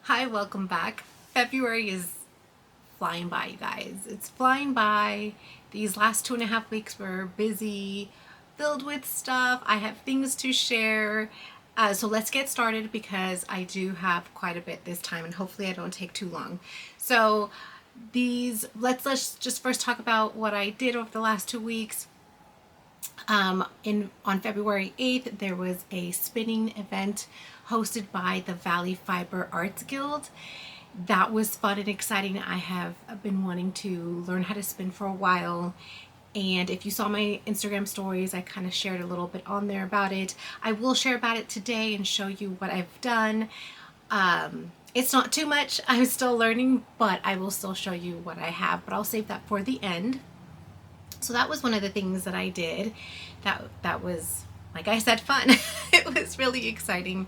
Hi, welcome back. February is flying by, you guys. It's flying by. These last 2.5 weeks were busy, filled with stuff. I have things to share. So let's get started because I do have quite a bit this time and hopefully I don't take too long. So let's just first talk about what I did over the last 2 weeks. On February 8th, there was a spinning event hosted by the Valley Fiber Arts Guild. That was fun and exciting. I have been wanting to learn how to spin for a while, and if you saw my Instagram stories, I kind of shared a little bit on there about it. I will share about it today and show you what I've done. It's not too much, I'm still learning, but I will still show you what I have, but I'll save that for the end. So that was one of the things that I did. That was, like I said, fun. It was really exciting.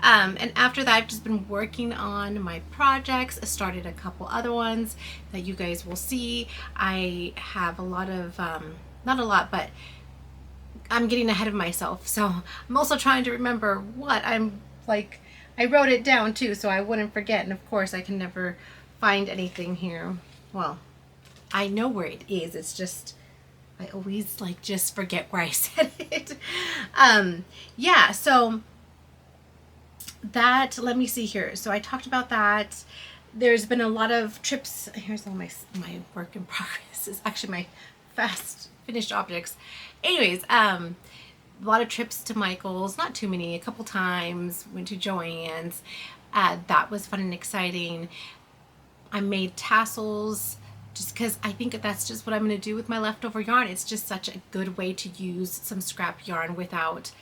And after that, I've just been working on my projects. I started a couple other ones that you guys will see. I have a lot of, not a lot, but I'm getting ahead of myself. So I'm also trying to remember what I'm like. I wrote it down too, so I wouldn't forget. And of course, I can never find anything here. Well, I know where it is. It's just, I always just forget where I said it. Yeah, so that, let me see here. So I talked about that. There's been a lot of trips. Here's all my work in progress. It's actually my fast finished objects. Anyways, a lot of trips to Michael's, not too many, a couple times. Went to Joann's. That was fun and exciting. I made tassels, just because I think that's just what I'm going to do with my leftover yarn. It's just such a good way to use some scrap yarn without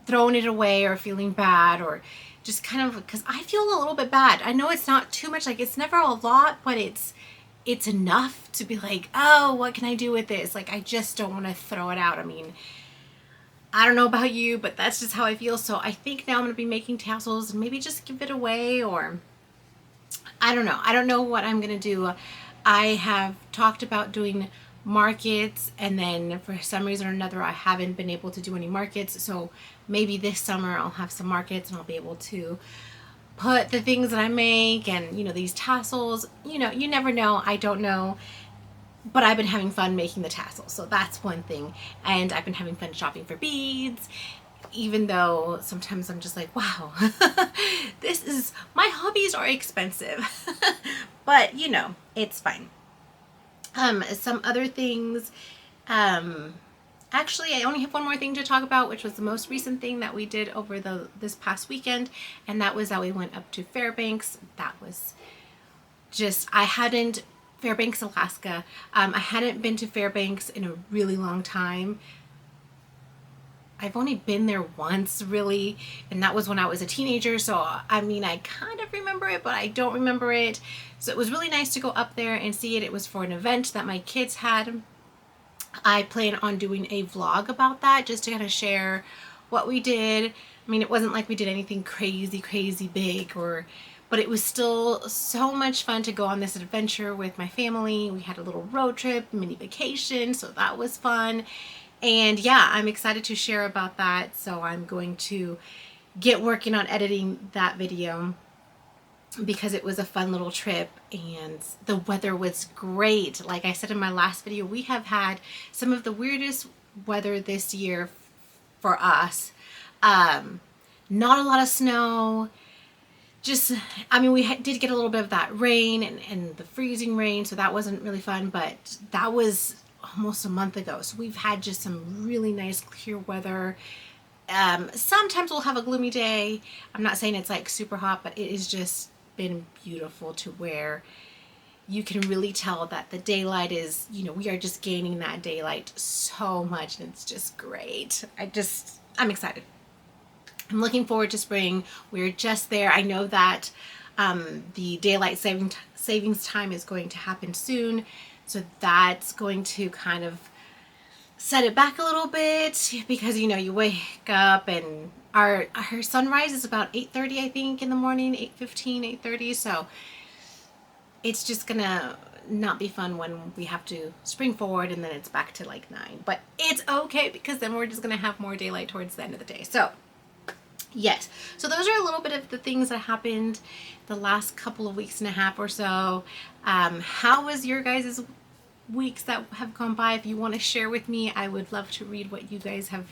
throwing it away or feeling bad, or just kind of, because I feel a little bit bad. I know it's not too much, like it's never a lot, but it's enough to be like, oh, what can I do with this? Like, I just don't want to throw it out. I mean, I don't know about you, but that's just how I feel. So I think now I'm going to be making tassels and maybe just give it away, or I don't know. I don't know what I'm going to do. I have talked about doing markets, and then for some reason or another I haven't been able to do any markets, so maybe this summer I'll have some markets and I'll be able to put the things that I make and, you know, these tassels, you know, you never know. I don't know, but I've been having fun making the tassels, so that's one thing. And I've been having fun shopping for beads, even though sometimes I'm just like, wow, my hobbies are expensive. But you know, it's fine. Some other things, actually I only have one more thing to talk about, which was the most recent thing that we did over this past weekend, and that was that we went up to Fairbanks. That was just, Fairbanks, Alaska. I hadn't been to Fairbanks in a really long time. I've only been there once, really, and that was when I was a teenager, so I mean, I kind of remember it, but I don't remember it. So it was really nice to go up there and see it. It was for an event that my kids had. I plan on doing a vlog about that, just to kind of share what we did. I mean, it wasn't like we did anything crazy big, but it was still so much fun to go on this adventure with my family. We had a little road trip, mini vacation, so that was fun. And yeah, I'm excited to share about that. So I'm going to get working on editing that video because it was a fun little trip and the weather was great. Like I said in my last video, we have had some of the weirdest weather this year for us. Not a lot of snow. Just, I mean, we did get a little bit of that rain and the freezing rain, so that wasn't really fun, but that was almost a month ago. So we've had just some really nice clear weather. Sometimes we'll have a gloomy day. I'm not saying it's like super hot, but it has just been beautiful to where you can really tell that the daylight is, you know, we are just gaining that daylight so much, and it's just great. I'm excited. I'm looking forward to spring. We're just there. I know that the daylight savings time is going to happen soon. So that's going to kind of set it back a little bit because, you know, you wake up and our sunrise is about 8:30, I think, in the morning, 8:15, 8:30. So it's just gonna not be fun when we have to spring forward and then it's back to like 9. But it's okay because then we're just gonna have more daylight towards the end of the day. So Yes, so those are a little bit of the things that happened the last couple of weeks and a half or so. How was your guys' weeks that have gone by? If you want to share with me, I would love to read what you guys have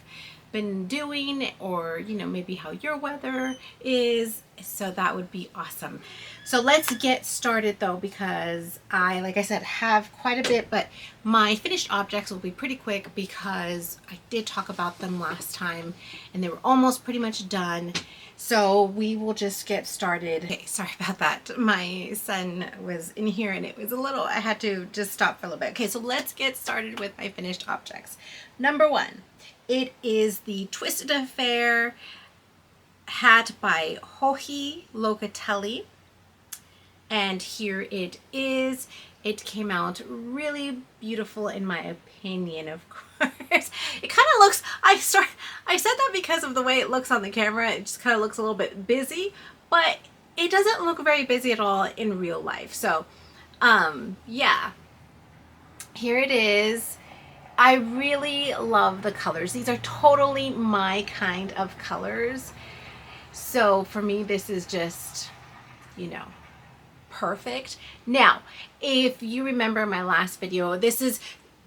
been doing, or you know, maybe how your weather is. So that would be awesome. So let's get started though, because like I said, have quite a bit, but my finished objects will be pretty quick because I did talk about them last time and they were almost pretty much done. So we will just get started. Okay, sorry about that. My son was in here and it was a little, I had to just stop for a little bit. Okay, so let's get started with my finished objects. Number one, it is the Twisted Affair hat by Joji Locatelli. And here it is. It came out really beautiful in my opinion, of course. It kind of looks, I said that because of the way it looks on the camera. It just kind of looks a little bit busy, but it doesn't look very busy at all in real life. So, yeah, here it is. I really love the colors. These are totally my kind of colors. So for me, this is just, you know, perfect. Now, if you remember my last video, this is,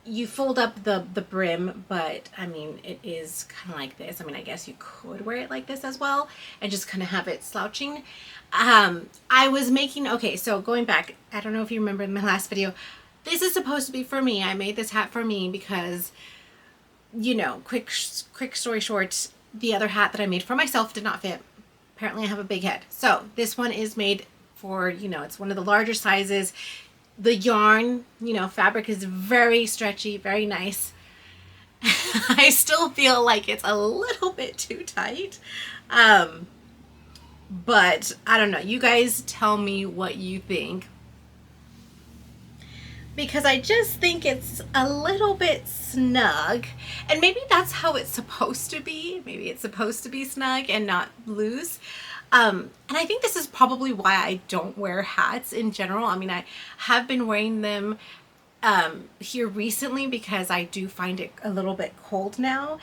you fold up the brim, but I mean, it is kind of like this. I mean, I guess you could wear it like this as well and just kind of have it slouching. I was making, okay, so going back, I don't know if you remember in my last video, this is supposed to be for me. I made this hat for me because, you know, quick story short, the other hat that I made for myself did not fit. Apparently I have a big head. So this one is made for, you know, it's one of the larger sizes. The yarn, you know, fabric is very stretchy, very nice. I still feel like it's a little bit too tight. But I don't know. You guys tell me what you think. Because I just think it's a little bit snug, and maybe that's how it's supposed to be. Maybe it's supposed to be snug and not loose. And I think this is probably why I don't wear hats in general. I mean, I have been wearing them here recently because I do find it a little bit cold now.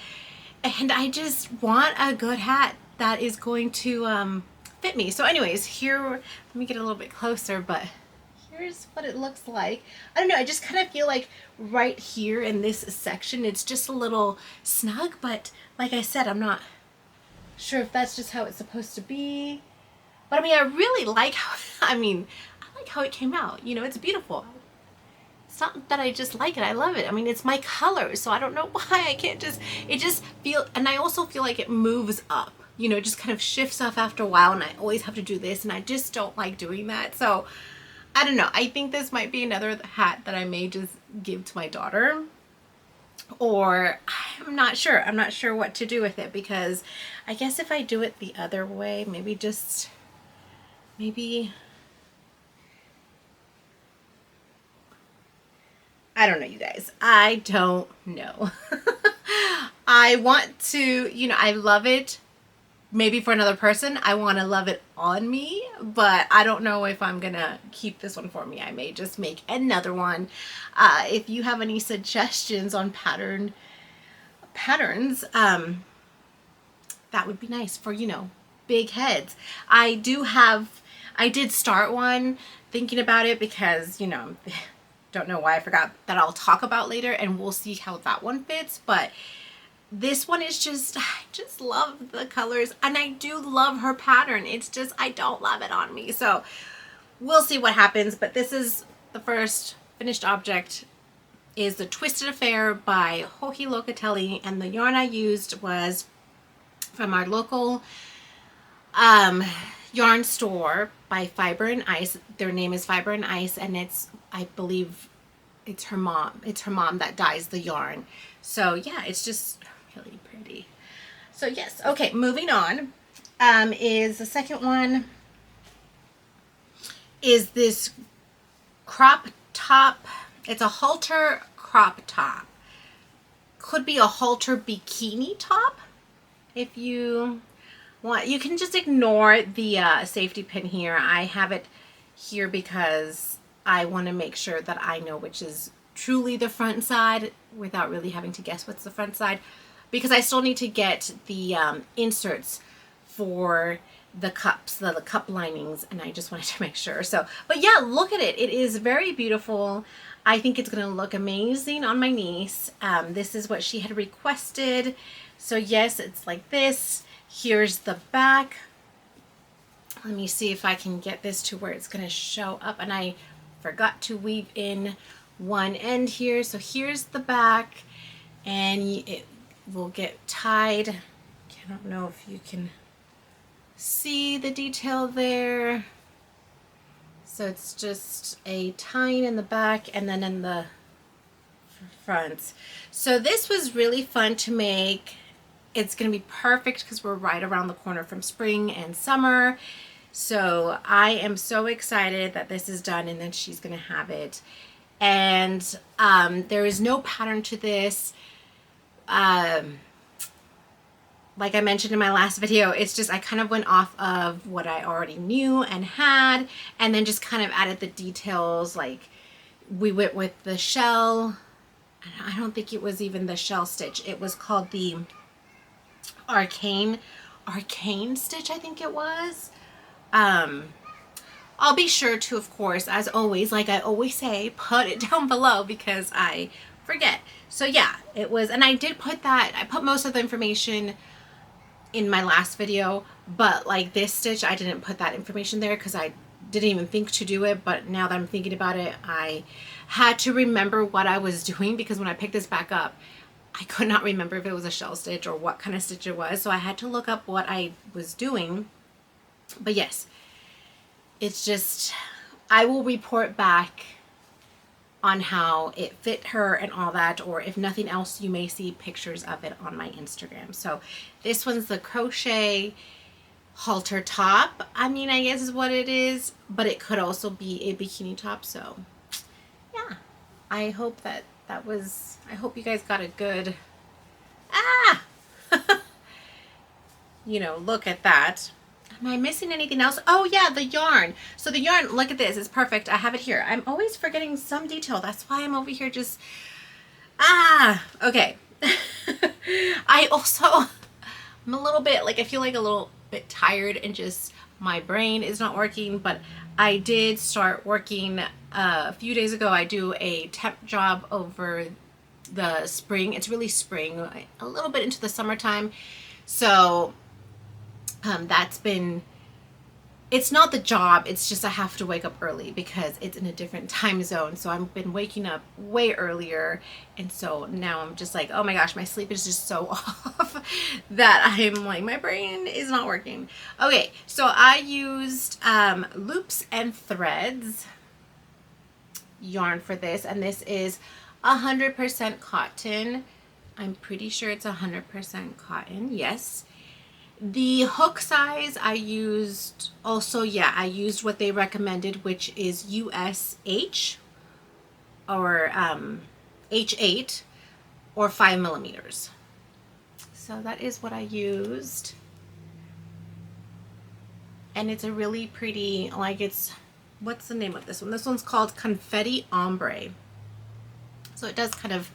And I just want a good hat that is going to fit me. So anyways, here, let me get a little bit closer, but here's what it looks like. I don't know, I just kind of feel like right here in this section, it's just a little snug, but like I said, I'm not sure if that's just how it's supposed to be. But I mean, I really like how, I like how it came out. You know, it's beautiful. It's not that I just like it, I love it. I mean, it's my color, so I don't know why I can't just, it just feel, and I also feel like it moves up. You know, it just kind of shifts off after a while, and I always have to do this, and I just don't like doing that. So I don't know. I think this might be another hat that I may just give to my daughter, or I'm not sure. I'm not sure what to do with it, because I guess if I do it the other way, maybe I don't know, you guys. I don't know. I want to, you know, I love it. Maybe for another person, I want to love it on me, but I don't know if I'm gonna keep this one for me. I may just make another one. If you have any suggestions on patterns, that would be nice for, you know, big heads. I did start one, thinking about it, because, you know, don't know why I forgot, that I'll talk about later, and we'll see how that one fits. But this one is just, I just love the colors, and I do love her pattern. It's just, I don't love it on me. So we'll see what happens. But this is the first finished object, is the Twisted Affair by Joji Locatelli, and the yarn I used was from our local yarn store by Fiber and Ice. Their name is Fiber and Ice, and it's, I believe it's her mom. It's her mom that dyes the yarn. So yeah, it's just really pretty. So yes, okay, moving on. Is the second one is this crop top. It's a halter crop top. Could be a halter bikini top. If you want, you can just ignore the safety pin here. I have it here because I want to make sure that I know which is truly the front side without really having to guess what's the front side, because I still need to get the inserts for the cups, the cup linings, and I just wanted to make sure. So, but yeah, look at it. It is very beautiful. I think it's going to look amazing on my niece. This is what she had requested. So yes, it's like this. Here's the back. Let me see if I can get this to where it's going to show up. And I forgot to weave in one end here. So here's the back, and it will get tied. I don't know if you can see the detail there. So it's just a tying in the back and then in the front. So this was really fun to make. It's going to be perfect because we're right around the corner from spring and summer. So I am so excited that this is done, and then she's going to have it. And there is no pattern to this. Like I mentioned in my last video, it's just I kind of went off of what I already knew and had, and then just kind of added the details. Like we went with the shell. I don't think it was even the shell stitch. It was called the arcane stitch, I think it was. I'll be sure to, of course, as always, like I always say, put it down below because I forget. So yeah, it was, and I did put that, I put most of the information in my last video, but like this stitch, I didn't put that information there because I didn't even think to do it. But now that I'm thinking about it, I had to remember what I was doing, because when I picked this back up, I could not remember if it was a shell stitch or what kind of stitch it was. So I had to look up what I was doing. But yes, it's just, I will report back on how it fit her and all that, or if nothing else, you may see pictures of it on my Instagram. So this one's the crochet halter top. I mean, I guess is what it is, but it could also be a bikini top. So yeah, I hope that was, I hope you guys got a good, you know, look at that. Am I missing anything else? Oh yeah, the yarn. So the yarn, look at this, it's perfect. I have it here. I'm always forgetting some detail. That's why I'm over here just, okay. I also, I'm a little bit, like, I feel like a little bit tired and just my brain is not working, but I did start working a few days ago. I do a temp job over the spring. It's really spring, a little bit into the summertime. So that's been, it's not the job, it's just I have to wake up early because it's in a different time zone. So I've been waking up way earlier, and so now I'm just like, oh my gosh, my sleep is just so off that I'm like, my brain is not working. Okay, so I used loops and threads yarn for this, and this is 100% cotton. I'm pretty sure it's 100% cotton, yes. The hook size I used also, yeah, I used what they recommended, which is US6 or H8 or 5mm. So that is what I used. And it's a really pretty, like, it's, what's the name of this one? This one's called Confetti Ombre. So it does kind of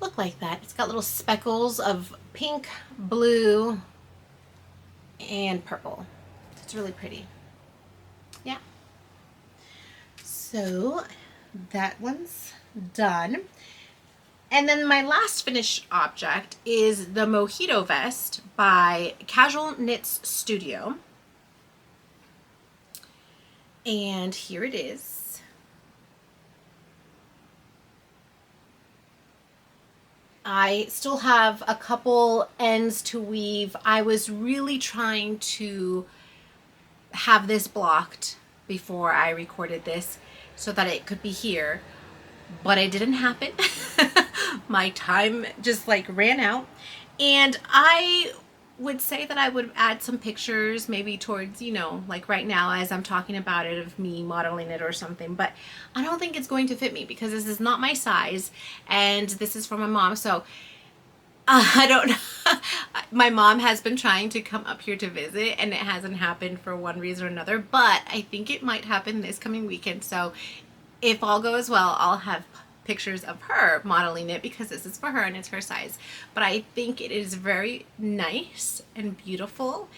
look like that. It's got little speckles of pink, blue, and purple. It's really pretty. Yeah. So that one's done. And then my last finished object is the Mojito Vest by Casual Knits Studio. And here it is. I still have a couple ends to weave. I was really trying to have this blocked before I recorded this so that it could be here, but it didn't happen. My time just like ran out, and I would say that I would add some pictures maybe towards, you know, like right now as I'm talking about it, of me modeling it or something, but I don't think it's going to fit me because this is not my size, and this is for my mom. So I don't know. My mom has been trying to come up here to visit, and it hasn't happened for one reason or another, but I think it might happen this coming weekend. So if all goes well, I'll have pictures of her modeling it because this is for her and it's her size. But I think it is very nice and beautiful.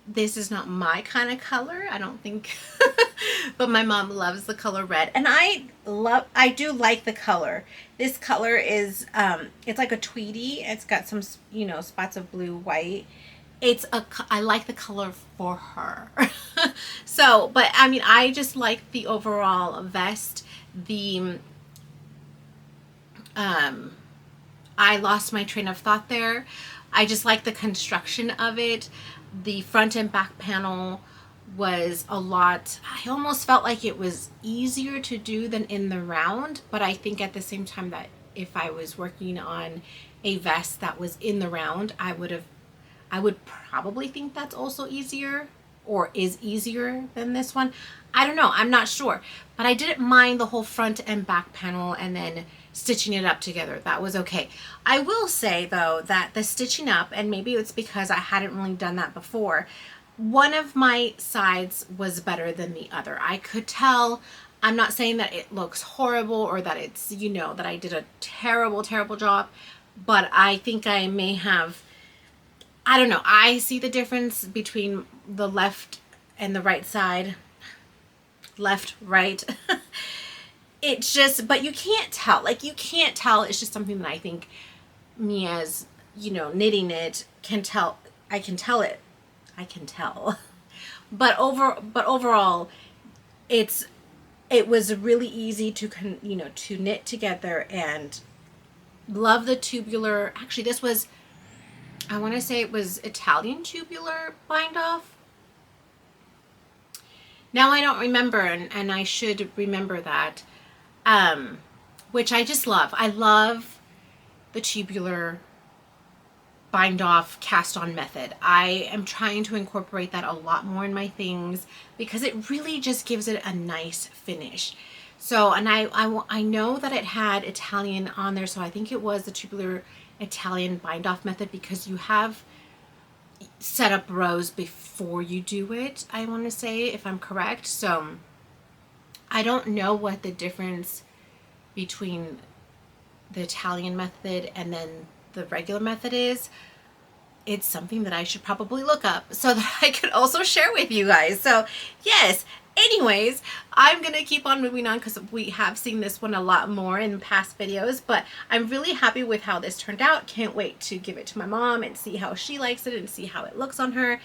This is not my kind of color, I don't think, but my mom loves the color red, and I do like the color. This color is, it's like a tweedy. It's got some, you know, spots of blue, white. I like the color for her. So, but I mean, I just like the overall vest. I lost my train of thought there. I just like the construction of it. The front and back panel was a lot, I almost felt like it was easier to do than in the round, but I think at the same time that if I was working on a vest that was in the round, I would probably think that's also easier, or is easier than this one. I don't know, I'm not sure, but I didn't mind the whole front and back panel and then stitching it up together. That was okay. I will say though that the stitching up, and maybe it's because I hadn't really done that before, one of my sides was better than the other. I could tell. I'm not saying that it looks horrible or that it's, you know, that I did a terrible job, but I think I may have, I don't know, I see the difference between the left and the right side. Left, right. It's just, but you can't tell. Like, you can't tell. It's just something that I think me as, you know, knitting it can tell. I can tell it. I can tell. But overall, it was really easy to, you know, to knit together, and love the tubular. Actually, this was, I want to say it was Italian tubular bind off. Now I don't remember, and I should remember that. Which I just love. I love the tubular bind off cast on method. I am trying to incorporate that a lot more in my things because it really just gives it a nice finish. So, and I know that it had Italian on there, so I think it was the tubular Italian bind off method because you have set up rows before you do it, I want to say, if I'm correct. So I don't know what the difference between the Italian method and then the regular method is. It's something that I should probably look up so that I could also share with you guys. So yes, anyways, I'm gonna keep on moving on because we have seen this one a lot more in past videos, but I'm really happy with how this turned out. Can't wait to give it to my mom and see how she likes it and see how it looks on her.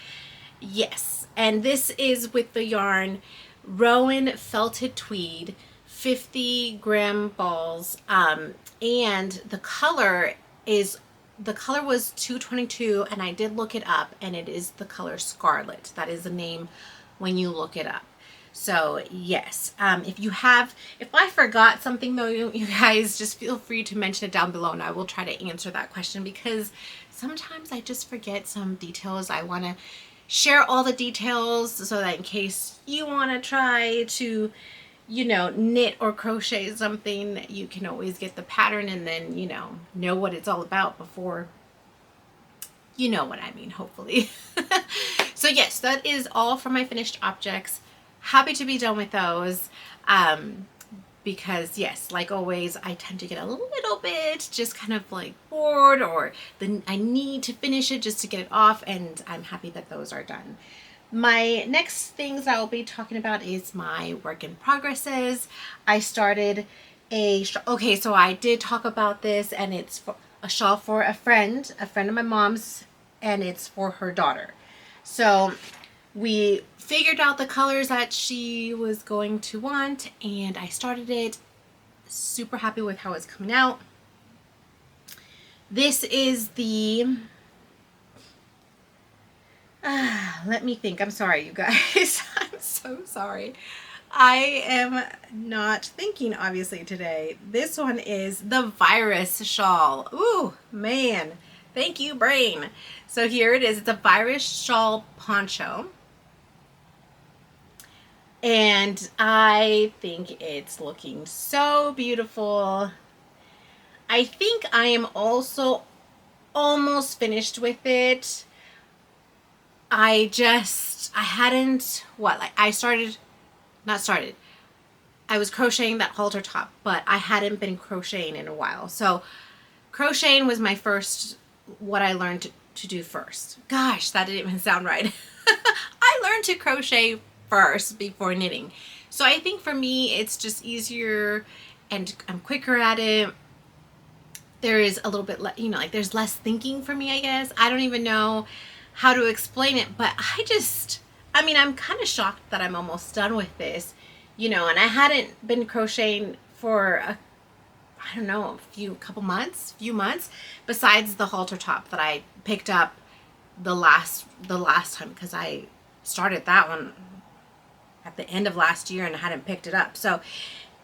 Yes, and this is with the yarn Rowan Felted Tweed, 50-gram balls, and the color was 222, and I did look it up, and it is the color Scarlet. That is the name when you look it up. So yes, if I forgot something though, you guys just feel free to mention it down below, and I will try to answer that question because sometimes I just forget some details. I want to share all the details so that in case you want to try to, you know, knit or crochet something, you can always get the pattern and then, you know what it's all about before, you know what I mean, hopefully. So yes, that is all for my finished objects. Happy to be done with those. Because yes, like always, I tend to get a little bit just kind of like bored, or I need to finish it just to get it off, and I'm happy that those are done. My next things I will be talking about is my work in progresses. I started okay, so I did talk about this, and it's a shawl for a friend of my mom's, and it's for her daughter. So we figured out the colors that she was going to want, and I started it. Super happy with how it's coming out. This is the let me think. I'm sorry, you guys. I'm so sorry. I am not thinking obviously today. This one is the virus shawl. Ooh, man. Thank you, brain. So here it is. It's a virus shawl poncho. And I think it's looking so beautiful. I think I am also almost finished with it. I hadn't, I I was crocheting that halter top, but I hadn't been crocheting in a while. So crocheting was my first, what I learned to do first. Gosh, that didn't even sound right. I learned to crochet first before knitting. So I think for me, it's just easier and I'm quicker at it. There is a little bit, you know, like there's less thinking for me, I guess. I don't even know how to explain it, but I mean, I'm kind of shocked that I'm almost done with this, you know, and I hadn't been crocheting for I don't know, few months, besides the halter top that I picked up the last time, because I started that one at the end of last year and I hadn't picked it up. So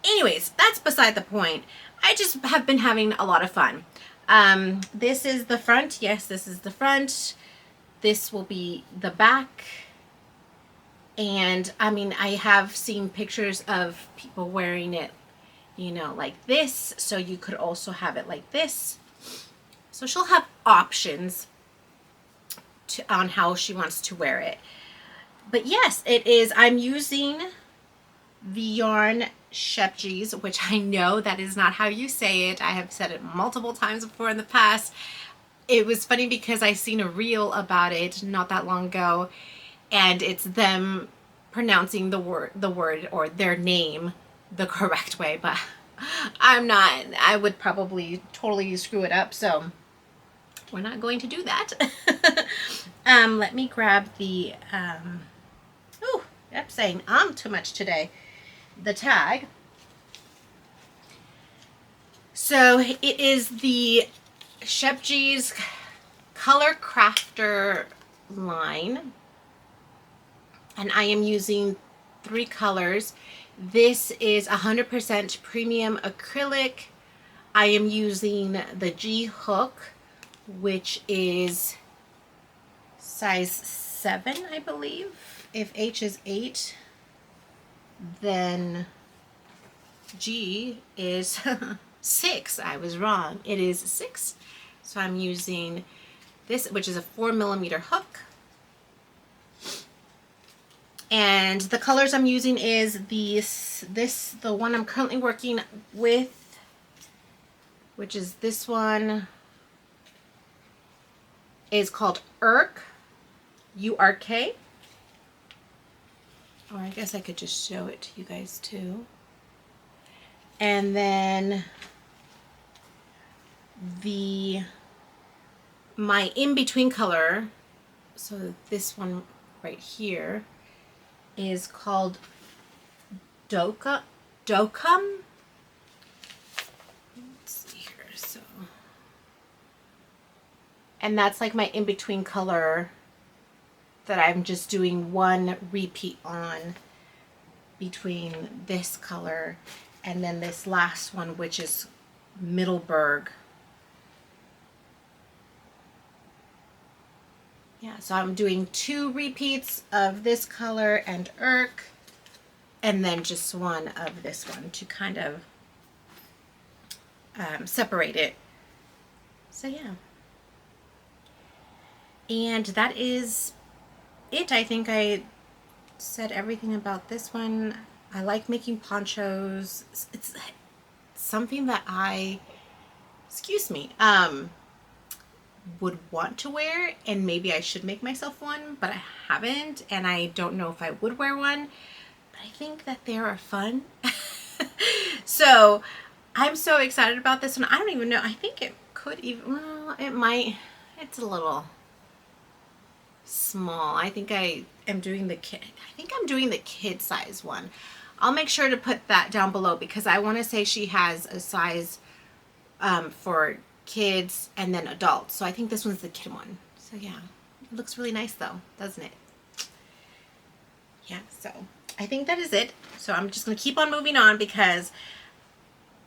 anyways, that's beside the point. I just have been having a lot of fun. This is the front. Yes, this is the front. This will be the back. And I mean, I have seen pictures of people wearing it, you know, like this. So you could also have it like this. So she'll have options on how she wants to wear it. But yes, it is. I'm using the yarn Scheepjes, which I know that is not how you say it. I have said it multiple times before in the past. It was funny because I seen a reel about it not that long ago, and it's them pronouncing the word or their name the correct way, but I'm not. I would probably totally screw it up, so we're not going to do that. Let me grab the oh, I'm saying too much today. The tag. So it is the Scheepjes Color Crafter line, and I am using 3 colors. This is 100% premium acrylic. I am using the G hook, which is size 7, I believe. If H is 8, then G is 6. I was wrong. It is 6. So I'm using this, which is a 4mm hook. And the colors I'm using is the one I'm currently working with, which is this one, is called Urk, U-R-K. Or I guess I could just show it to you guys too. And then my in-between color, so this one right here, is called Dokkum. Let's see here. So, and that's like my in-between color that I'm just doing one repeat on between this color and then this last one, which is Middelburg. Yeah, so I'm doing 2 repeats of this color and Urk, and then just one of this one to kind of separate it. So yeah. And that is it. I think I said everything about this one. I like making ponchos. It's something that I, would want to wear, and maybe I should make myself one, but I haven't, and I don't know if I would wear one, but I think that they are fun. So I'm so excited about this one. I don't even know. I think it could even, well, it might, it's a little small. I think I am doing the kid. I think I'm doing the kid size one. I'll make sure to put that down below because I want to say she has a size for kids and then adults. So I think this one's the kid one. So yeah, it looks really nice though, doesn't it? Yeah, so I think that is it. So I'm just going to keep on moving on because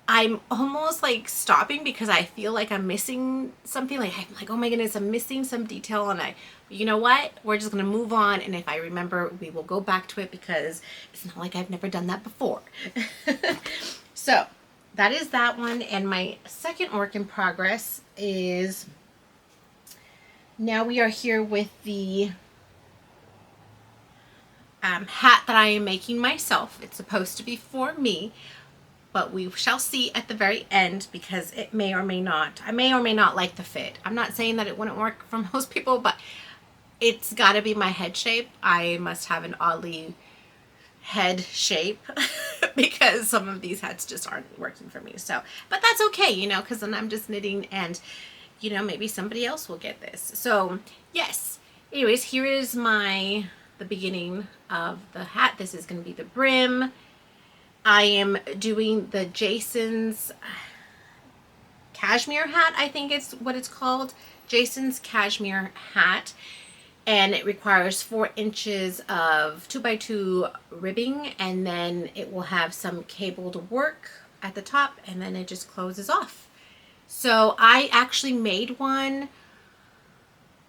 I'm almost like stopping because I feel like I'm missing something. Like I'm like, oh my goodness, I'm missing some detail, and you know what? We're just gonna move on, and if I remember, we will go back to it because it's not like I've never done that before. So that is that one, and my second work in progress is, now we are here with the, hat that I am making myself. It's supposed to be for me, but we shall see at the very end, because it may or may not, I may or may not like the fit. I'm not saying that it wouldn't work for most people, but it's got to be my head shape. I must have an oddly head shape because some of these hats just aren't working for me. So, but that's okay, you know, because then I'm just knitting, and you know, maybe somebody else will get this. So yes, anyways, here is the beginning of the hat. This is going to be the brim. I am doing the Jason's Cashmere Hat, I think it's what it's called. Jason's Cashmere Hat. And it requires 4 inches of 2x2 ribbing, and then it will have some cabled work at the top, and then it just closes off. So I actually made one,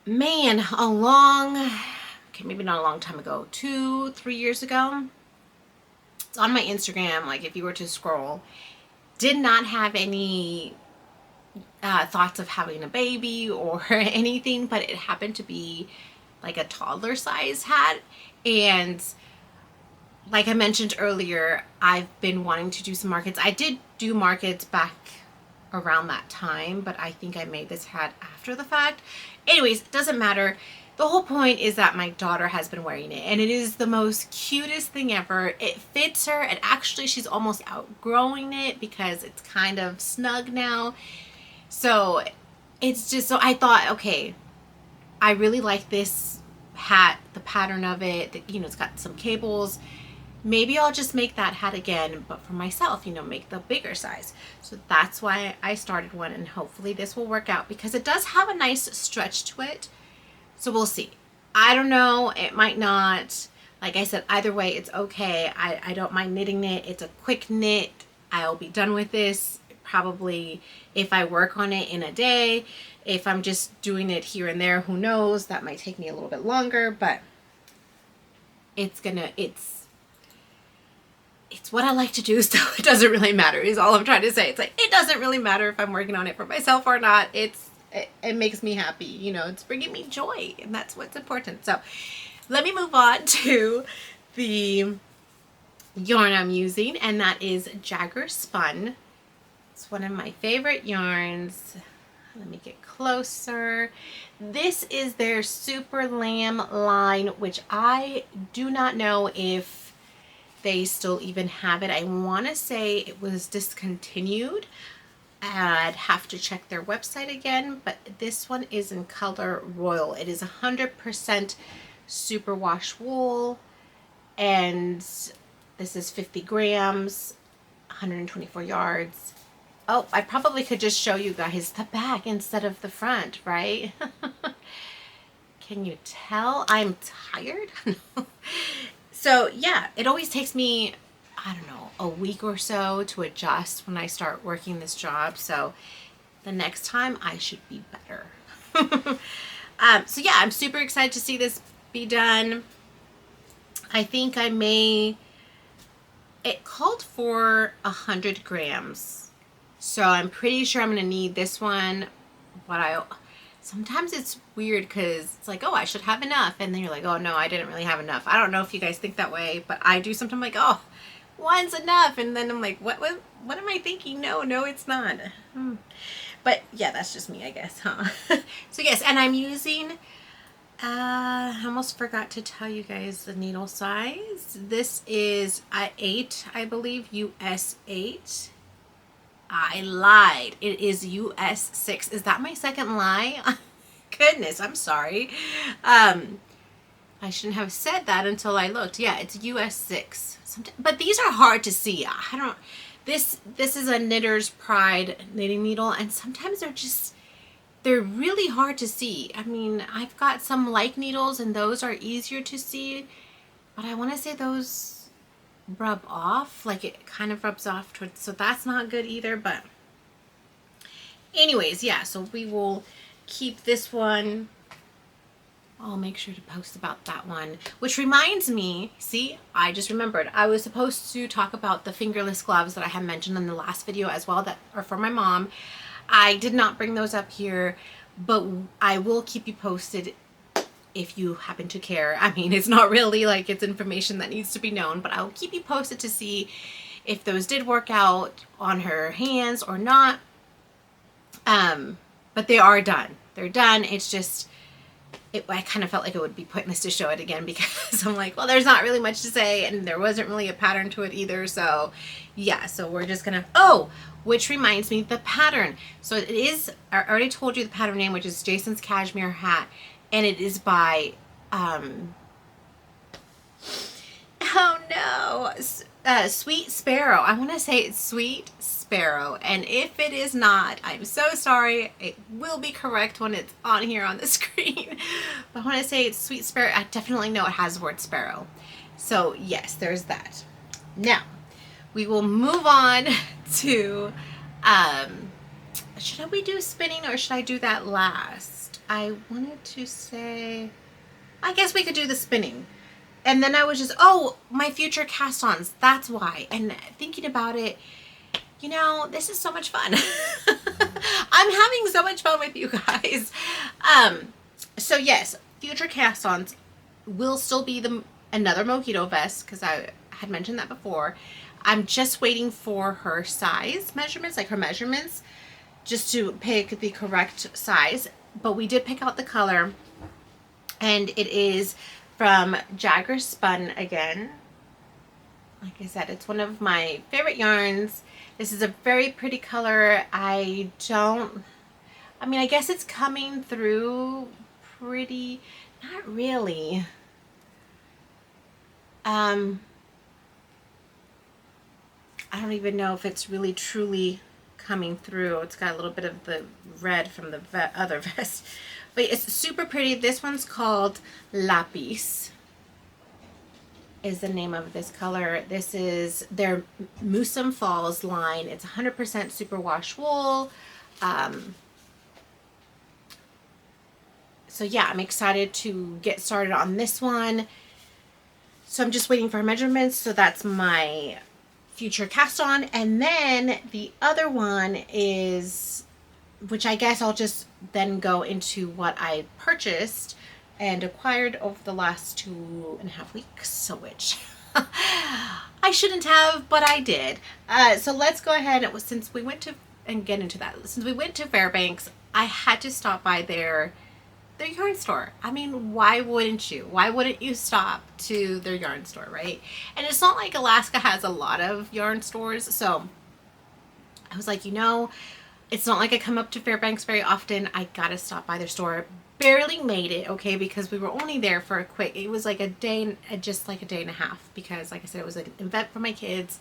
man, okay, maybe not a long time ago, 2-3 years ago. It's on my Instagram, like if you were to scroll. Did not have any thoughts of having a baby or anything, but it happened to be like a toddler size hat. And like I mentioned earlier, I've been wanting to do some markets. I did do markets back around that time, but I think I made this hat after the fact. Anyways, it doesn't matter. The whole point is that my daughter has been wearing it, and it is the most cutest thing ever. It fits her, and actually she's almost outgrowing it because it's kind of snug now. So it's just, so I thought, okay, I really like this hat, the pattern of it, you know, it's got some cables. Maybe I'll just make that hat again, but for myself, you know, make the bigger size. So that's why I started one, and hopefully this will work out because it does have a nice stretch to it. So we'll see. I don't know, it might not. Like I said, either way, it's okay. I don't mind knitting it. It's a quick knit. I'll be done with this probably if I work on it in a day. If I'm just doing it here and there, who knows? That might take me a little bit longer, but it's what I like to do, so it doesn't really matter is all I'm trying to say. It's like, it doesn't really matter if I'm working on it for myself or not. It makes me happy, you know, it's bringing me joy, and that's what's important. So let me move on to the yarn I'm using, and that is Jagger Spun. It's one of my favorite yarns. Let me get closer. This is their Super Lamb line, which I do not know if they still even have it. I want to say it was discontinued. I'd have to check their website again, but this one is in color Royal. It is 100% superwash wool, and this is 50 grams, 124 yards. Oh, I probably could just show you guys the back instead of the front, right? Can you tell I'm tired? So yeah, it always takes me, I don't know, a week or so to adjust when I start working this job. So the next time I should be better. So yeah, I'm super excited to see this be done. I think I may, it called for 100 grams. So I'm pretty sure I'm going to need this one, but sometimes it's weird because it's like, oh, I should have enough. And then you're like, oh no, I didn't really have enough. I don't know if you guys think that way, but I do sometimes, like, oh, one's enough. And then I'm like, what am I thinking? No, it's not. But yeah, that's just me, I guess, huh? So yes, and I'm using, I almost forgot to tell you guys the needle size. This is 8, I believe, US8. I lied. It is US6. Is that my second lie? Goodness, I'm sorry. I shouldn't have said that until I looked. Yeah, it's US6. But these are hard to see. I don't. This is a Knitter's Pride knitting needle, and sometimes they're really hard to see. I mean, I've got some like needles, and those are easier to see, but I want to say those rub off, like it kind of rubs off towards, so that's not good either. But anyways, yeah, so we will keep this one. I'll make sure to post about that one, which reminds me, see, I just remembered I was supposed to talk about the fingerless gloves that I had mentioned in the last video as well, that are for my mom. I did not bring those up here, but I will keep you posted if you happen to care. I mean, it's not really like it's information that needs to be known, but I'll keep you posted to see if those did work out on her hands or not. But they are done. They're done. It's just, I kind of felt like it would be pointless to show it again because I'm like, well, there's not really much to say, and there wasn't really a pattern to it either. So yeah, so we're just gonna, oh, which reminds me, the pattern. So it is, I already told you the pattern name, which is Jason's Cashmere Hat, and it is by, oh no, Sweet Sparrow. I want to say it's Sweet Sparrow, and if it is not, I'm so sorry. It will be correct when it's on here on the screen. But I want to say it's Sweet Sparrow. I definitely know it has the word sparrow. So yes, there's that. Now we will move on to, should we do spinning or should I do that last? I wanted to say, I guess we could do the spinning. And then I was just, oh, my future cast-ons, that's why. And thinking about it, you know, this is so much fun. I'm having so much fun with you guys. So yes, future cast-ons will still be another Mojito Vest, because I had mentioned that before. I'm just waiting for her size measurements, like her measurements, just to pick the correct size. But we did pick out the color, and it is from Jagger Spun again. Like I said, it's one of my favorite yarns. This is a very pretty color. I mean, I guess it's coming through pretty, not really. I don't even know if it's really truly coming through. It's got a little bit of the red from the other vest. But it's super pretty. This one's called Lapis, is the name of this color. This is their Mousam Falls line. It's 100% superwash wool. So yeah, I'm excited to get started on this one. So I'm just waiting for measurements. So that's my future cast on. And then the other one is, which I guess I'll just then go into what I purchased and acquired over the last 2.5 weeks, so which I shouldn't have, but I did. So let's go ahead. It was, since we went to, and get into that, since we went to Fairbanks, I had to stop by their yarn store. I mean, why wouldn't you? Why wouldn't you stop to their yarn store, right? And it's not like Alaska has a lot of yarn stores, so I was like, you know, it's not like I come up to Fairbanks very often. I gotta stop by their store. Barely made it, okay, because we were only there for a quick, it was like a day, just like a day and a half, because like I said, it was an event for my kids.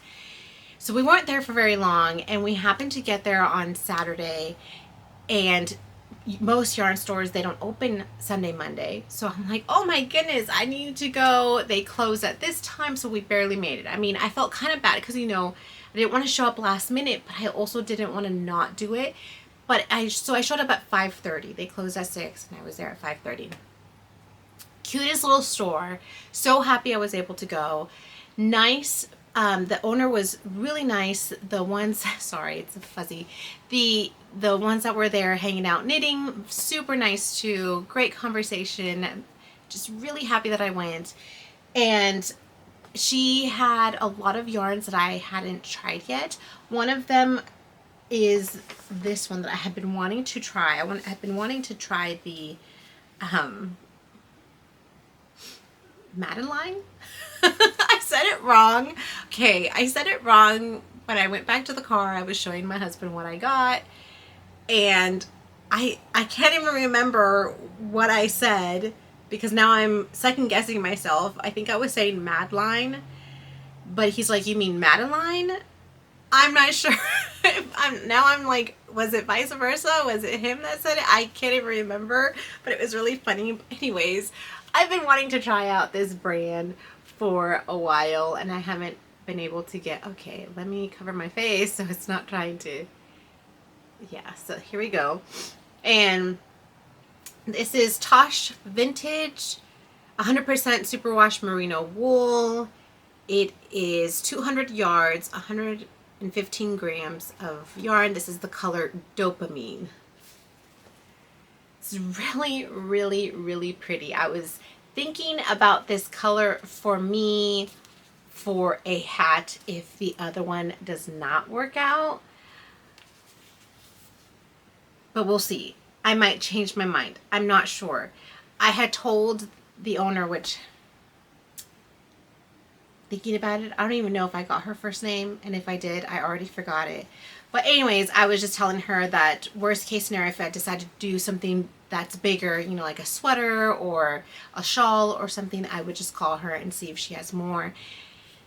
So we weren't there for very long, and we happened to get there on Saturday, and most yarn stores, they don't open Sunday, Monday. So I'm like, oh my goodness, I need to go. They close at this time, so we barely made it. I mean, I felt kind of bad because, you know, I didn't want to show up last minute, but I also didn't want to not do it. But so I showed up at 5:30. They closed at 6, and I was there at 5:30. Cutest little store. So happy I was able to go. Nice. The owner was really nice. The ones, sorry, it's fuzzy. The ones that were there hanging out knitting, super nice too. Great conversation. Just really happy that I went. And she had a lot of yarns that I hadn't tried yet. One of them is this one that I had been wanting to try. I've been wanting to try the Madeline. I said it wrong. Okay, I said it wrong. When I went back to the car, I was showing my husband what I got, and I can't even remember what I said, because now I'm second guessing myself. I think I was saying Madeline, but he's like, you mean Madeline? I'm not sure. I'm like, was it vice versa? Was it him that said it? I can't even remember, but it was really funny. Anyways, I've been wanting to try out this brand for a while, and I haven't been able to get, okay, let me cover my face so it's not trying to, yeah, so here we go. And this is Tosh Vintage 100% superwash merino wool. It is 200 yards, 115 grams of yarn. This is the color Dopamine. It's really, really, really pretty. I was thinking about this color for me for a hat if the other one does not work out. But we'll see. I might change my mind. I'm not sure. I had told the owner, which, thinking about it, I don't even know if I got her first name, and if I did, I already forgot it. But anyways, I was just telling her that worst case scenario, if I decide to do something that's bigger, you know, like a sweater or a shawl or something, I would just call her and see if she has more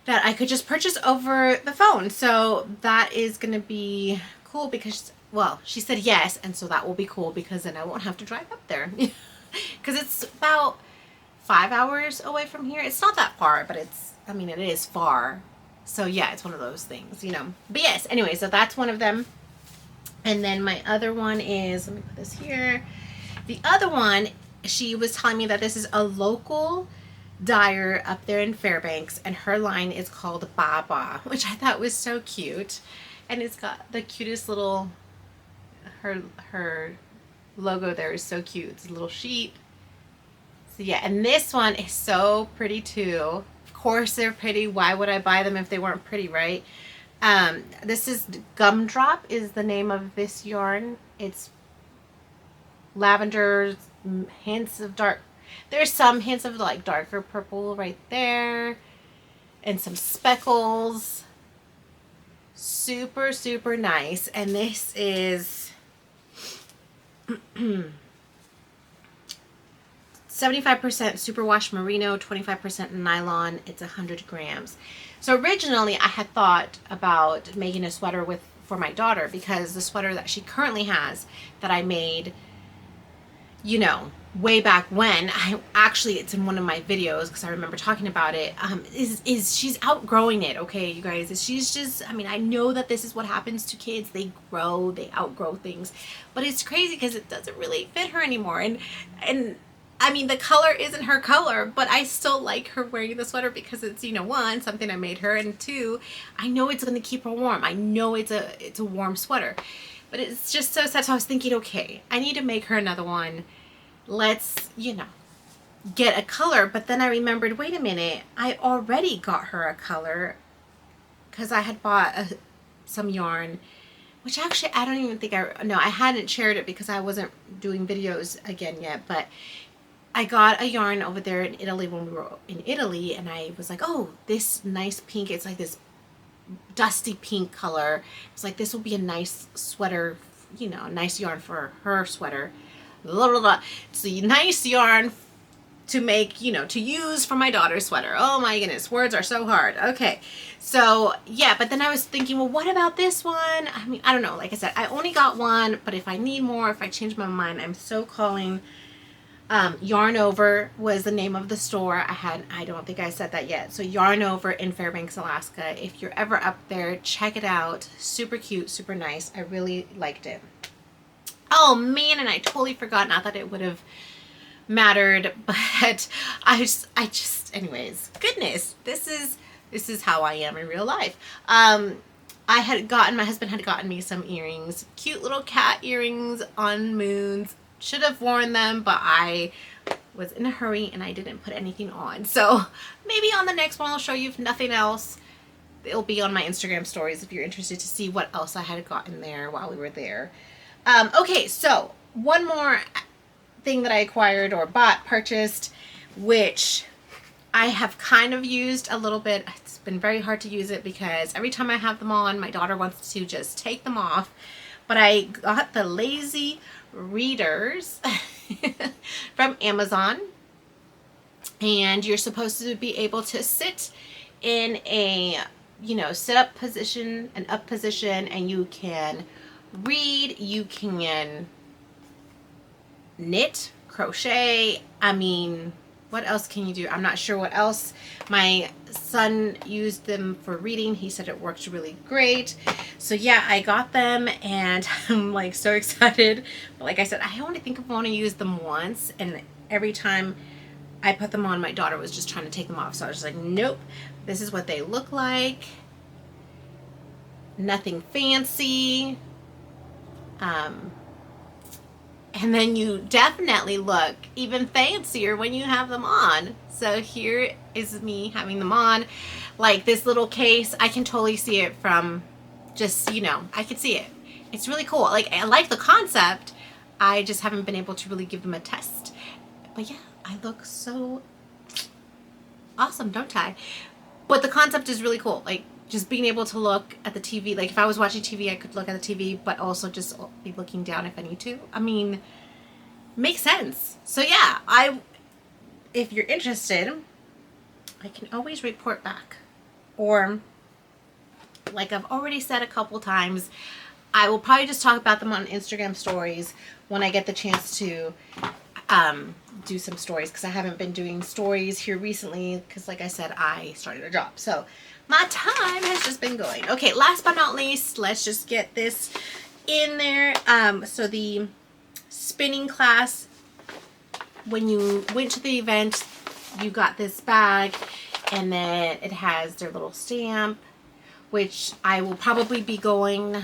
that I could just purchase over the phone. So that is going to be cool because, well, she said yes, and so that will be cool because then I won't have to drive up there. Because it's about 5 hours away from here. It's not that far, but it's, I mean, it is far. So yeah, it's one of those things, you know. But yes, anyway, so that's one of them. And then my other one is, let me put this here. The other one, she was telling me that this is a local dyer up there in Fairbanks, and her line is called Bah, which I thought was so cute. And it's got the cutest little, her logo there is so cute. It's a little sheep. So yeah, and this one is so pretty too. Of course they're pretty. Why would I buy them if they weren't pretty, right? This is Gumdrop is the name of this yarn. It's lavender, hints of dark. There's some hints of like darker purple right there, and some speckles. Super, super nice. And this is 75% superwash merino, 25% nylon. It's 100 grams. So originally I had thought about making a sweater for my daughter, because the sweater that she currently has that I made, you know, way back when, it's in one of my videos because I remember talking about it, is she's outgrowing it, okay, you guys. She's just, I mean, I know that this is what happens to kids. They grow, they outgrow things, but it's crazy because it doesn't really fit her anymore. And I mean, the color isn't her color, but I still like her wearing the sweater because it's, you know, one, something I made her, and two, I know it's going to keep her warm. I know it's a warm sweater, but it's just so sad. So I was thinking, okay, I need to make her another one. Let's, you know, get a color. But then I remembered, wait a minute, I already got her a color because I had bought some yarn, which actually I don't even think I hadn't shared it because I wasn't doing videos again yet, but I got a yarn over there in Italy when we were in Italy, and I was like, oh, this nice pink, it's like this dusty pink color. It's like, this will be a nice sweater, you know, a nice yarn for her sweater. Blah, blah, blah. It's a nice yarn to make, you know, to use for my daughter's sweater. Oh my goodness, words are so hard. Okay, so yeah, but then I was thinking, well, what about this one? I mean, I don't know. Like I said, I only got one, but if I need more, if I change my mind, I'm so calling. Yarn Over was the name of the store. I don't think I said that yet. So Yarn Over in Fairbanks, Alaska. If you're ever up there, check it out. Super cute, super nice. I really liked it. Oh man, and I totally forgot, not that it would have mattered, but I just anyways, goodness, this is how I am in real life. My husband had gotten me some earrings, cute little cat earrings on moons. Should have worn them, but I was in a hurry and I didn't put anything on. So maybe on the next one I'll show you. If nothing else, it'll be on my Instagram stories if you're interested to see what else I had gotten there while we were there. Okay, so one more thing that I acquired or purchased, which I have kind of used a little bit. It's been very hard to use it because every time I have them on, my daughter wants to just take them off. But I got the Lazy Readers from Amazon, and you're supposed to be able to sit in a, you know, sit up position, an up position, and you can read, you can knit, crochet. I mean, what else can you do? I'm not sure what else. My son used them for reading. He said it worked really great. So yeah, I got them and I'm like so excited. But like I said, I only think I want to use them once, and every time I put them on, my daughter was just trying to take them off. So I was just like, nope, this is what they look like. Nothing fancy. and then you definitely look even fancier when you have them on. So here is me having them on. Like this little case, I can totally see it from just, you know, I can see it. It's really cool. Like, I like the concept. I just haven't been able to really give them a test. But yeah, I look so awesome, don't I? But the concept is really cool. Like, just being able to look at the TV. Like, if I was watching TV, I could look at the TV, but also just be looking down if I need to. I mean, makes sense. So yeah, if you're interested, I can always report back. Or, like I've already said a couple times, I will probably just talk about them on Instagram stories when I get the chance to do some stories, because I haven't been doing stories here recently because, like I said, I started a job. So my time has just been going. Okay, last but not least, let's just get this in there. So the spinning class, when you went to the event, you got this bag, and then it has their little stamp, which I will probably be going.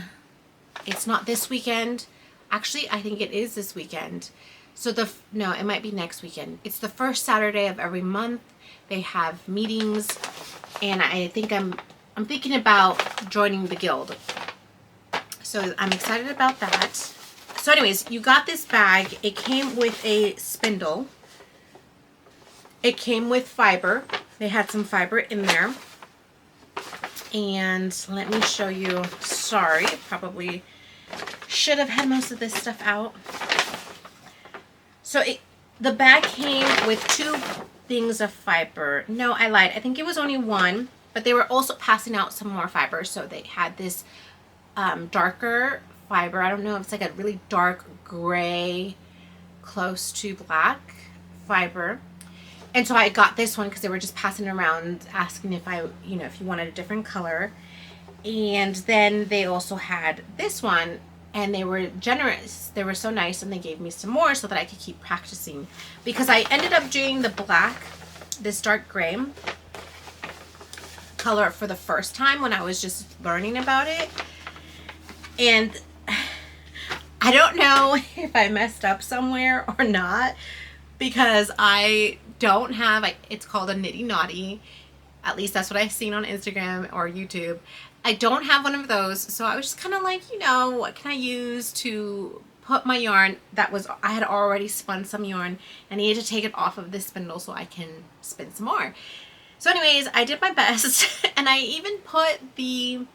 It's not this weekend. Actually, I think it is this weekend. So no, it might be next weekend. It's the first Saturday of every month. They have meetings, and I think I'm thinking about joining the guild. So I'm excited about that. So anyways, you got this bag. It came with a spindle. It came with fiber. They had some fiber in there. And let me show you. Sorry, probably should have had most of this stuff out. So the bag came with 2 things of fiber. No, I lied. I think it was only 1, but they were also passing out some more fiber. So they had this darker fiber. I don't know if it's like a really dark gray, close to black fiber. And so I got this one because they were just passing around asking if if you wanted a different color. And then they also had this one, and they were generous. They were so nice, and they gave me some more so that I could keep practicing. Because I ended up doing the black, this dark gray color for the first time when I was just learning about it. And I don't know if I messed up somewhere or not, because I don't have, it's called a nitty naughty. At least that's what I've seen on Instagram or YouTube. I don't have one of those, so I was just kind of like, what can I use to put my yarn I had already spun some yarn, and I needed to take it off of this spindle so I can spin some more. So anyways, I did my best, and I even put the,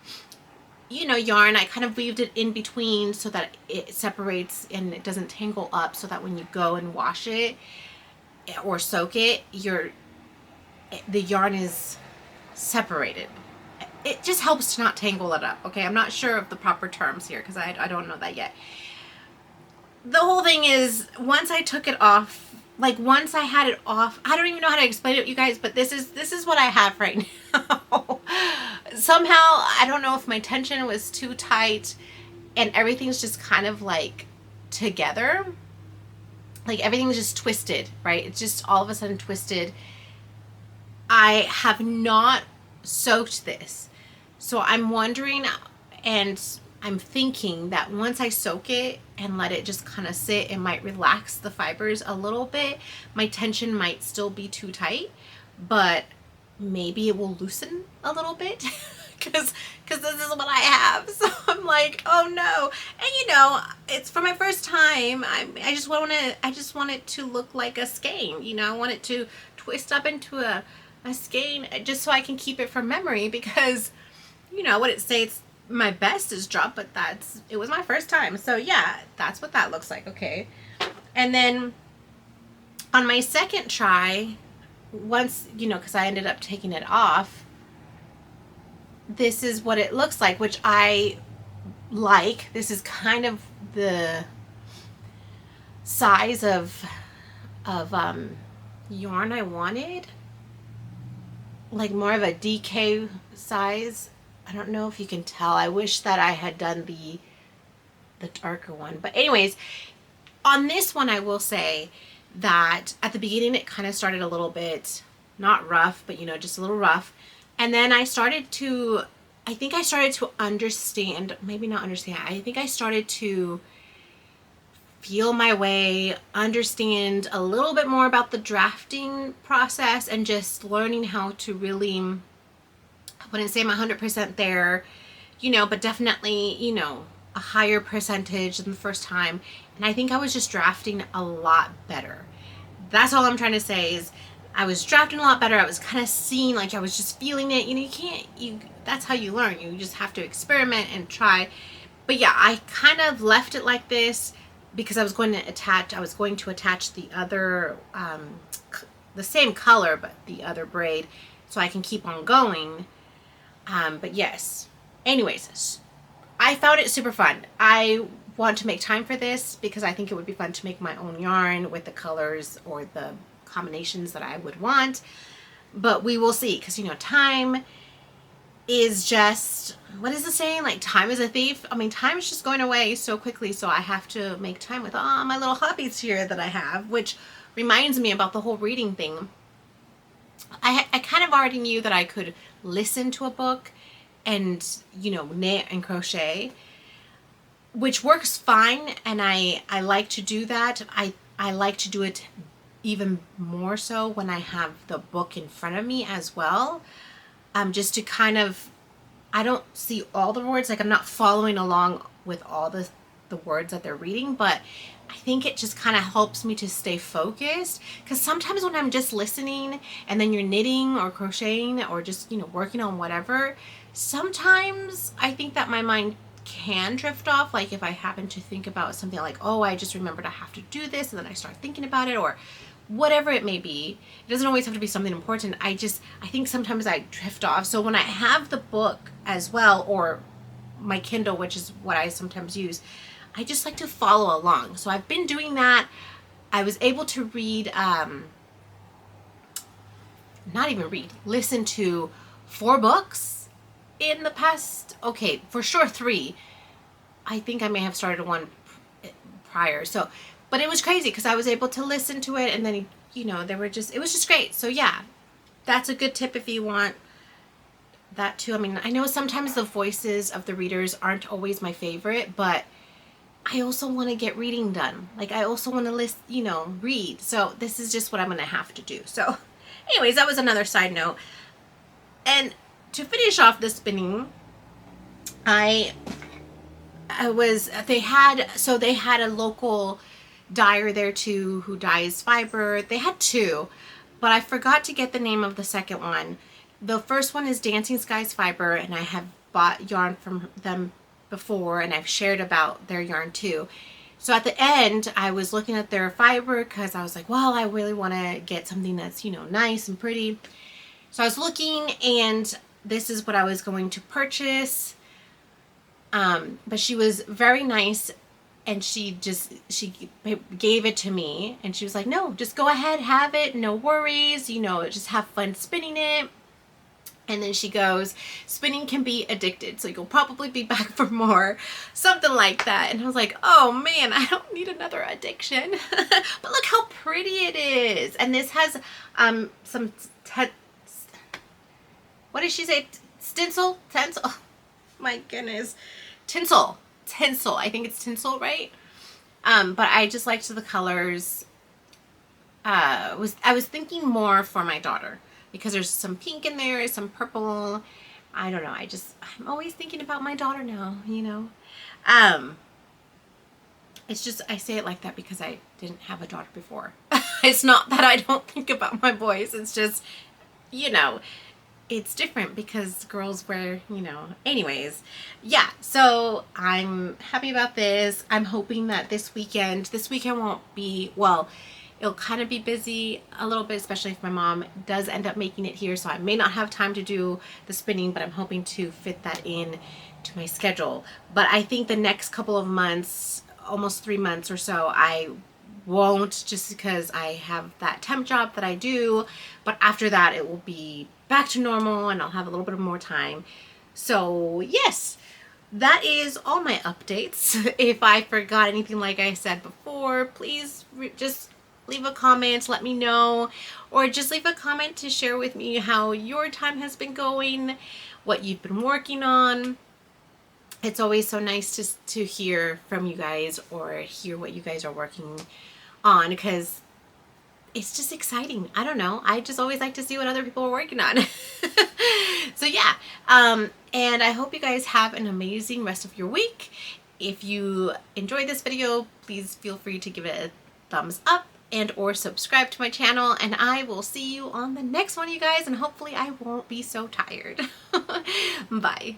yarn, I kind of weaved it in between so that it separates and it doesn't tangle up, so that when you go and wash it or soak it, the yarn is separated. It just helps to not tangle it up, okay? I'm not sure of the proper terms here because I don't know that yet. The whole thing is, once I took it off, once I had it off, I don't even know how to explain it to you guys, but this is what I have right now. Somehow, I don't know if my tension was too tight and everything's just kind of together. Everything's just twisted, right? It's just all of a sudden twisted. I have not soaked this. So I'm wondering, and I'm thinking that once I soak it and let it just kind of sit, it might relax the fibers a little bit. My tension might still be too tight, but maybe it will loosen a little bit because this is what I have. So I'm like, oh no. And it's for my first time. I just want it to look like a skein. I want it to twist up into a skein just so I can keep it from memory, because what it states, my best is dropped, but it was my first time. So yeah, that's what that looks like. Okay. And then on my second try, once, because I ended up taking it off, this is what it looks like, which I like. This is kind of the size of yarn I wanted. More of a DK size. I don't know if you can tell. I wish that I had done the darker one. But anyways, on this one, I will say that at the beginning, it kind of started a little bit, not rough, but just a little rough. And then I think I started to understand, maybe not understand. I think I started to feel my way, understand a little bit more about the drafting process, and just learning how to really, I wouldn't say I'm 100% there, you know, but definitely, you know, a higher percentage than the first time. And I think I was just drafting a lot better. That's all I'm trying to say is I was drafting a lot better. I was kind of seeing, like, I was just feeling it. You know, that's how you learn. You just have to experiment and try. But yeah, I kind of left it like this because I was going to attach the other, the same color, but the other braid, so I can keep on going. But yes, anyways, I found it super fun. I want to make time for this because I think it would be fun to make my own yarn with the colors or the combinations that I would want. But we will see, because, you know, time is just, what is the saying? Like, time is a thief. I mean, time is just going away so quickly, so I have to make time with all my little hobbies here that I have, which reminds me about the whole reading thing. I kind of already knew that I could listen to a book and, you know, knit and crochet, which works fine, and I like to do that. I like to do it even more so when I have the book in front of me as well, just to kind of, I don't see all the words, like I'm not following along with all the words that they're reading, but I think it just kind of helps me to stay focused, because sometimes when I'm just listening and then you're knitting or crocheting or just, you know, working on whatever, sometimes I think that my mind can drift off. Like if I happen to think about something like, oh, I just remembered I have to do this, and then I start thinking about it, or whatever it may be. It doesn't always have to be something important. I think sometimes I drift off. So when I have the book as well, or my Kindle, which is what I sometimes use, I just like to follow along. So I've been doing that. I was able to read, listen to 4 books in the past, okay, for sure 3. I think I may have started one prior. So, but it was crazy because I was able to listen to it, and then, you know, it was just great. So yeah, that's a good tip if you want that too. I mean, I know sometimes the voices of the readers aren't always my favorite, but I also want to get reading done. Like, I also want to read. So this is just what I'm going to have to do. So anyways, that was another side note. And to finish off the spinning, they had a local dyer there too who dyes fiber. They had 2, but I forgot to get the name of the second one. The first one is Dancing Skies Fiber, and I have bought yarn from them before, and I've shared about their yarn too. So at the end, I was looking at their fiber because I was like, well, I really want to get something that's, you know, nice and pretty. So I was looking, and this is what I was going to purchase. But she was very nice, and she gave it to me, and she was like, no, just go ahead, have it, no worries, you know, just have fun spinning it. And then she goes, spinning can be addicted, so you'll probably be back for more, something like that. And I was like, oh man, I don't need another addiction. But look how pretty it is. And this has some what did she say? Tinsel? Oh my goodness. Tinsel. I think it's tinsel, right? But I just liked the colors. I was thinking more for my daughter, because there's some pink in there, some purple. I don't know. I'm always thinking about my daughter now, you know. It's just, I say it like that because I didn't have a daughter before. It's not that I don't think about my boys. It's just, you know, it's different because girls wear, you know, anyways. Yeah, so I'm happy about this. I'm hoping that this weekend won't be, well, it'll kind of be busy a little bit, especially if my mom does end up making it here. So I may not have time to do the spinning, but I'm hoping to fit that in to my schedule. But I think the next couple of months, almost 3 months or so, I won't, just because I have that temp job that I do. But after that, it will be back to normal, and I'll have a little bit of more time. So yes, that is all my updates. If I forgot anything, like I said before, please just leave a comment, let me know, or just leave a comment to share with me how your time has been going, what you've been working on. it's always so nice to hear from you guys or hear what you guys are working on, because it's just exciting. I don't know. I just always like to see what other people are working on. So yeah, and I hope you guys have an amazing rest of your week. If you enjoyed this video, please feel free to give it a thumbs up and or subscribe to my channel, and I will see you on the next one, you guys, and hopefully I won't be so tired. Bye.